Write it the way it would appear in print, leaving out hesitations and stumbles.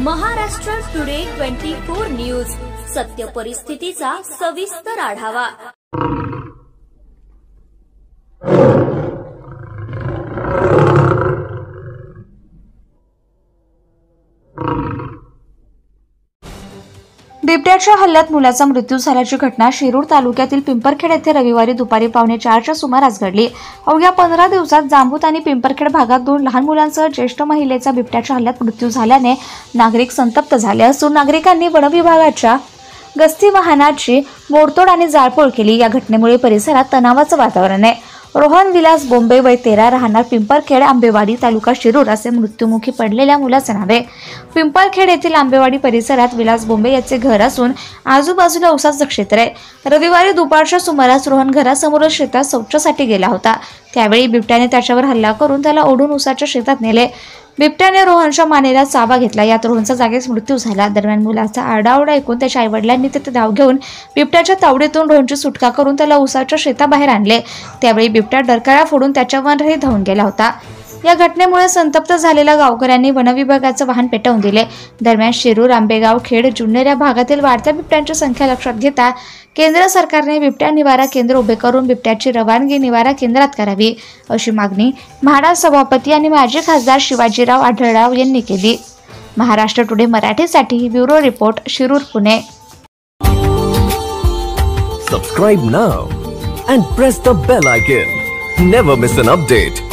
Maharashtra today 24 news, सत्य परिस्थितीचा सविस्तर आढावा। बिबट्याच्या हल्ल्यात मुलाचा मृत्यू झाल्याची घटना शिरूर तालुक्यातील पिंपरखेड येथे रविवारी दुपारी 3:45च्या सुमारास घडली। अवघ्या 15 दिवसात जांबूत आणि पिंपरखेड भागात 2 लहान मुलांसह ज्येष्ठ महिलेचा बिबट्याच्या हल्ल्यात मृत्यू झाल्याने नागरिक संतप्त झाले असून नागरिकांनी वनविभागाच्या गस्ती वाहनाची मोडतोड आणि जाळपोळ केली। या घटनेमुळे परिसरात तणावाचं वातावरण आहे। रोहन विलास बोंबे वय 13 राहणार पिंपरखेड आंबेवाडी तालुका शिरूर असे मृत्युमुखी पडलेल्या मुलाचे नाव आहे। पिंपरखेड येथील आंबेवाडी परिसरात विलास बोंबे याचे घर असून आजूबाजूला ऊसाचं क्षेत्र आहे। रविवारी दुपारच्या सुमारास रोहन घरासमोर शेतात शौचासाठी गेला होता। त्यावेळी बिबट्याने त्याच्यावर हल्ला करून त्याला ओढून ऊसाच्या शेतात नेले। बिबट्याने रोहनच्या मानेला चावा घेतला। यात रोहनचा जागीच मृत्यू झाला। दरम्यान मुलाचा आरडाओरडा ऐकून त्याच्या आईवडिलांनी तेथे धाव घेऊन बिबट्याच्या तावडीतून रोहनची सुटका करून त्याला ऊसाच्या शेताबाहेर आणले। त्यावेळी बिबट्या डरकाळ्या फोडून त्याच्यावरही धावून गेला होता। या घटनेमुळे संतप्त झालेल्या गावकऱ्यांनी वनविभागाचे वाहन पेटवून दिले। दरम्यान शिरूर आंबेगाव खेड जुन्नर या भागातील वाढत्या बिबट्यांची संख्या लक्षात घेता केंद्र सरकारने बिबट्या निवारा केंद्र उभे करून बिबट्याची रवानगी निवारा केंद्रात करावी अशी मागणी म्हाडा सभापती आणि माजी खासदार शिवाजीराव आढळराव यांनी केली। महाराष्ट्र टुडे मराठीसाठी bureau report Shirur Pune. Subscribe now and press the bell icon. Never miss an update.